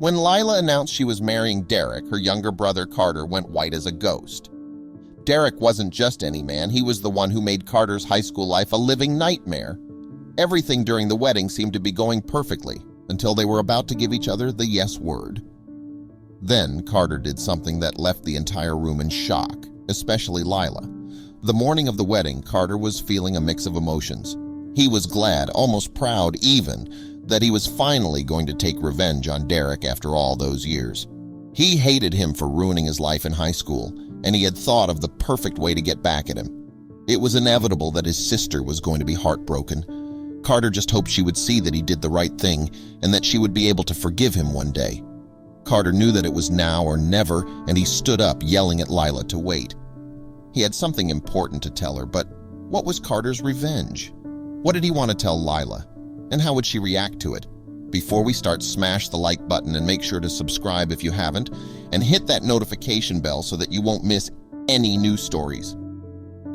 When Lila announced she was marrying Derek, her younger brother Carter went white as a ghost. Derek wasn't just any man, he was the one who made Carter's high school life a living nightmare. Everything during the wedding seemed to be going perfectly, until they were about to give each other the yes word. Then Carter did something that left the entire room in shock, especially Lila. The morning of the wedding, Carter was feeling a mix of emotions. He was glad, almost proud even, that he was finally going to take revenge on Derek after all those years. He hated him for ruining his life in high school, and he had thought of the perfect way to get back at him. It was inevitable that his sister was going to be heartbroken. Carter just hoped she would see that he did the right thing and that she would be able to forgive him one day. Carter knew that it was now or never, and he stood up, yelling at Lila to wait. He had something important to tell her, but what was Carter's revenge? What did he want to tell Lila? And how would she react to it? Before we start, smash the like button and make sure to subscribe if you haven't, and hit that notification bell so that you won't miss any new stories.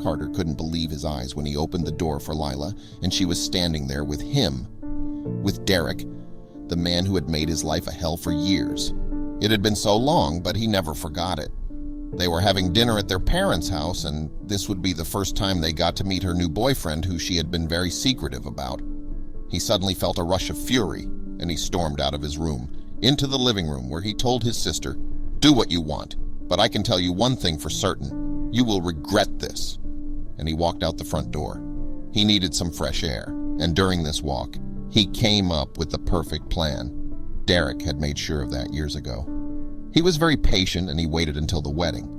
Carter couldn't believe his eyes when he opened the door for Lila, and she was standing there with him, with Derek, the man who had made his life a hell for years. It had been so long, but he never forgot it. They were having dinner at their parents' house, and this would be the first time they got to meet her new boyfriend, who she had been very secretive about. He suddenly felt a rush of fury, and he stormed out of his room, into the living room where he told his sister, "Do what you want, but I can tell you one thing for certain. You will regret this." And he walked out the front door. He needed some fresh air, and during this walk, he came up with the perfect plan. Derek had made sure of that years ago. He was very patient, and he waited until the wedding.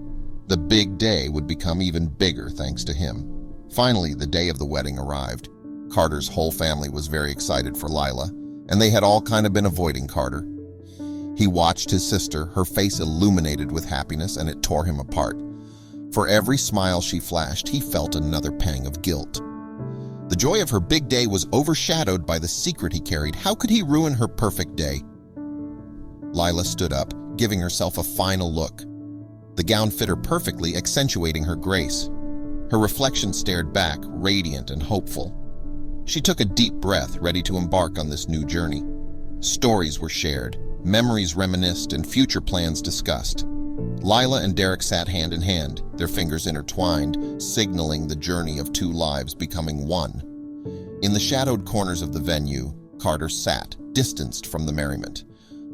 The big day would become even bigger thanks to him. Finally, the day of the wedding arrived. Carter's whole family was very excited for Lila, and they had all kind of been avoiding Carter. He watched his sister, her face illuminated with happiness, and it tore him apart. For every smile she flashed, he felt another pang of guilt. The joy of her big day was overshadowed by the secret he carried. How could he ruin her perfect day? Lila stood up, giving herself a final look. The gown fit her perfectly, accentuating her grace. Her reflection stared back, radiant and hopeful. She took a deep breath, ready to embark on this new journey. Stories were shared, memories reminisced, and future plans discussed. Lila and Derek sat hand in hand, their fingers intertwined, signaling the journey of two lives becoming one. In the shadowed corners of the venue, Carter sat, distanced from the merriment.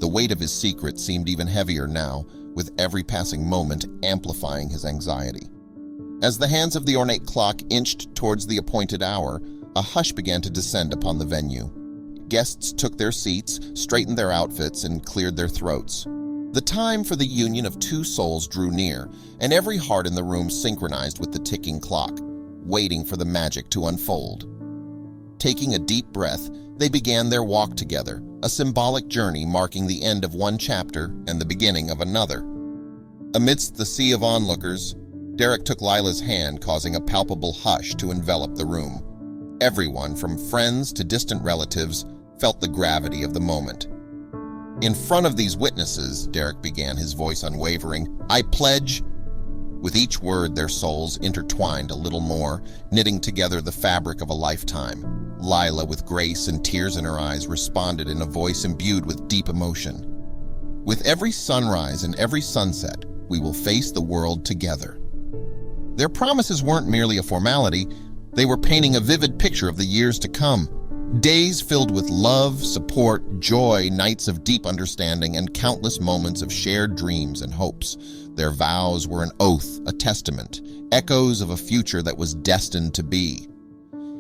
The weight of his secret seemed even heavier now, with every passing moment amplifying his anxiety. As the hands of the ornate clock inched towards the appointed hour, a hush began to descend upon the venue. Guests took their seats, straightened their outfits, and cleared their throats. The time for the union of two souls drew near, and every heart in the room synchronized with the ticking clock, waiting for the magic to unfold. Taking a deep breath, they began their walk together, a symbolic journey marking the end of one chapter and the beginning of another. Amidst the sea of onlookers, Derek took Lila's hand, causing a palpable hush to envelop the room. Everyone, from friends to distant relatives, felt the gravity of the moment. "In front of these witnesses," Derek began, his voice unwavering, "I pledge..." With each word, their souls intertwined a little more, knitting together the fabric of a lifetime. Lila, with grace and tears in her eyes, responded in a voice imbued with deep emotion. "With every sunrise and every sunset, we will face the world together." Their promises weren't merely a formality, they were painting a vivid picture of the years to come. Days filled with love, support, joy, nights of deep understanding, and countless moments of shared dreams and hopes. Their vows were an oath, a testament, echoes of a future that was destined to be.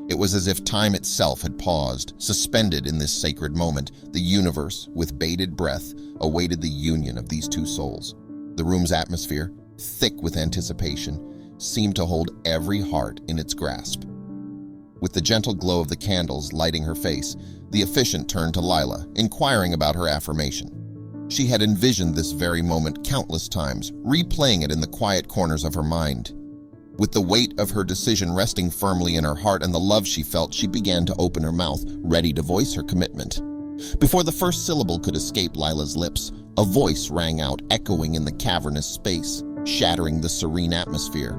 It was as if time itself had paused, suspended in this sacred moment. The universe, with bated breath, awaited the union of these two souls. The room's atmosphere, thick with anticipation, seemed to hold every heart in its grasp. With the gentle glow of the candles lighting her face, the officiant turned to Lila, inquiring about her affirmation. She had envisioned this very moment countless times, replaying it in the quiet corners of her mind. With the weight of her decision resting firmly in her heart and the love she felt, she began to open her mouth, ready to voice her commitment. Before the first syllable could escape Lila's lips, a voice rang out, echoing in the cavernous space, shattering the serene atmosphere.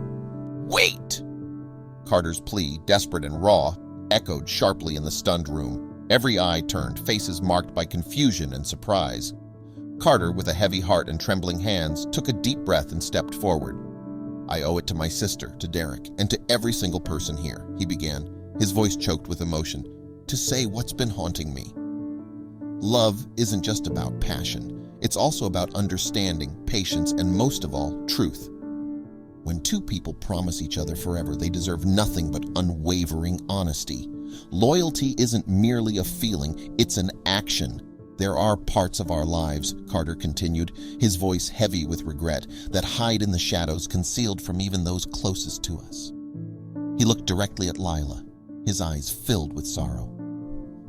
"Wait!" Carter's plea, desperate and raw, echoed sharply in the stunned room. Every eye turned, faces marked by confusion and surprise. Carter, with a heavy heart and trembling hands, took a deep breath and stepped forward. "I owe it to my sister, to Derek, and to every single person here," he began, his voice choked with emotion, "to say what's been haunting me. Love isn't just about passion. It's also about understanding, patience, and most of all, truth. When two people promise each other forever, they deserve nothing but unwavering honesty. Loyalty isn't merely a feeling, it's an action. There are parts of our lives," Carter continued, his voice heavy with regret, "that hide in the shadows, concealed from even those closest to us." He looked directly at Lila, his eyes filled with sorrow.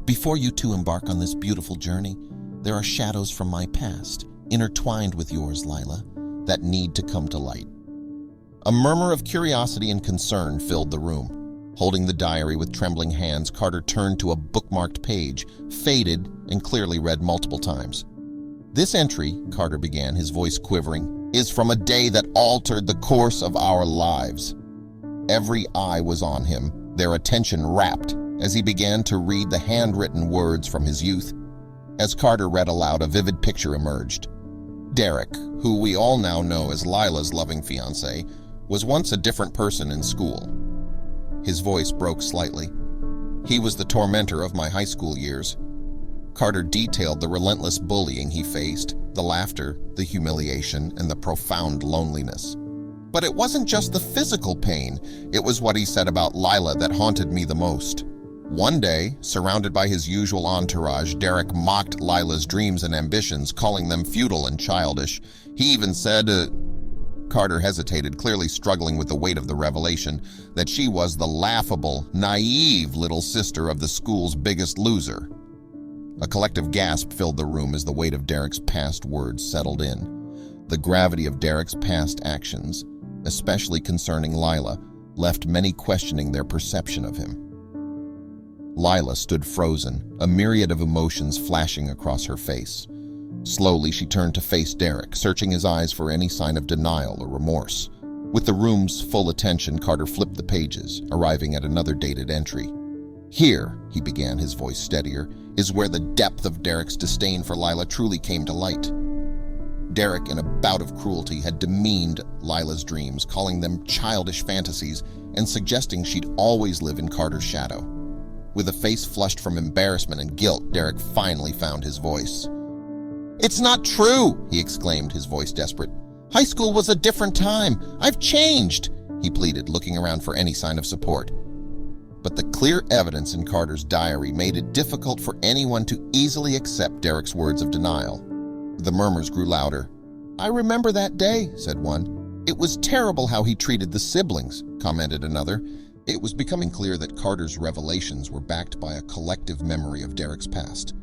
"Before you two embark on this beautiful journey, there are shadows from my past, intertwined with yours, Lila, that need to come to light." A murmur of curiosity and concern filled the room. Holding the diary with trembling hands, Carter turned to a bookmarked page, faded and clearly read multiple times. "This entry," Carter began, his voice quivering, "is from a day that altered the course of our lives." Every eye was on him, their attention rapt, as he began to read the handwritten words from his youth. As Carter read aloud, a vivid picture emerged. Derek, who we all now know as Lila's loving fiancé, was once a different person in school. His voice broke slightly. "He was the tormentor of my high school years." Carter detailed the relentless bullying he faced, the laughter, the humiliation, and the profound loneliness. But it wasn't just the physical pain, it was what he said about Lila that haunted me the most. One day, surrounded by his usual entourage, Derek mocked Lila's dreams and ambitions, calling them futile and childish. He even said, Carter hesitated, clearly struggling with the weight of the revelation, that she was the laughable, naive little sister of the school's biggest loser. A collective gasp filled the room as the weight of Derek's past words settled in. The gravity of Derek's past actions, especially concerning Lila, left many questioning their perception of him. Lila stood frozen, a myriad of emotions flashing across her face. Slowly, she turned to face Derek, searching his eyes for any sign of denial or remorse. With the room's full attention, Carter flipped the pages, arriving at another dated entry. "Here," he began, his voice steadier, "is where the depth of Derek's disdain for Lila truly came to light." Derek, in a bout of cruelty, had demeaned Lila's dreams, calling them childish fantasies and suggesting she'd always live in Carter's shadow. With a face flushed from embarrassment and guilt, Derek finally found his voice. "It's not true!" he exclaimed, his voice desperate. "High school was a different time. I've changed!" he pleaded, looking around for any sign of support. But the clear evidence in Carter's diary made it difficult for anyone to easily accept Derek's words of denial. The murmurs grew louder. "I remember that day," said one. "It was terrible how he treated the siblings," commented another. It was becoming clear that Carter's revelations were backed by a collective memory of Derek's past.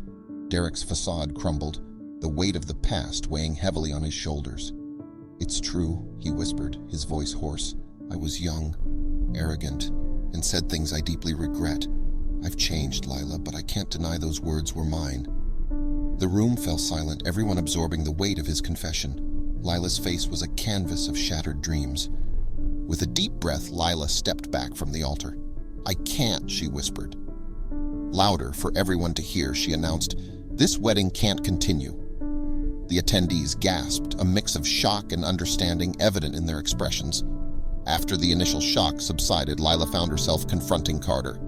Derek's facade crumbled, the weight of the past weighing heavily on his shoulders. "It's true," he whispered, his voice hoarse. "I was young, arrogant, and said things I deeply regret. I've changed, Lila, but I can't deny those words were mine." The room fell silent, everyone absorbing the weight of his confession. Lila's face was a canvas of shattered dreams. With a deep breath, Lila stepped back from the altar. "I can't," she whispered. Louder, for everyone to hear, she announced, "This wedding can't continue." The attendees gasped, a mix of shock and understanding evident in their expressions. After the initial shock subsided, Lila found herself confronting Carter.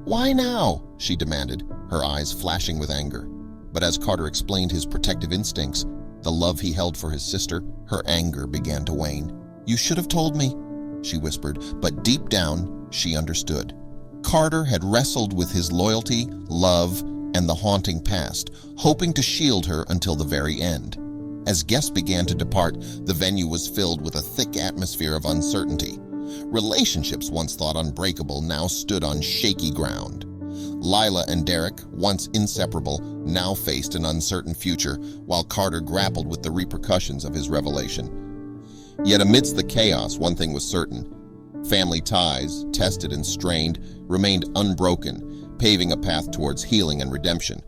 "Why now?" she demanded, her eyes flashing with anger. But as Carter explained his protective instincts, the love he held for his sister, her anger began to wane. "You should have told me," she whispered, but deep down, she understood. Carter had wrestled with his loyalty, love, and the haunting past, hoping to shield her until the very end. As guests began to depart, the venue was filled with a thick atmosphere of uncertainty. Relationships once thought unbreakable now stood on shaky ground. Lila and Derek, once inseparable, now faced an uncertain future, while Carter grappled with the repercussions of his revelation. Yet amidst the chaos, one thing was certain. Family ties, tested and strained, remained unbroken, paving a path towards healing and redemption.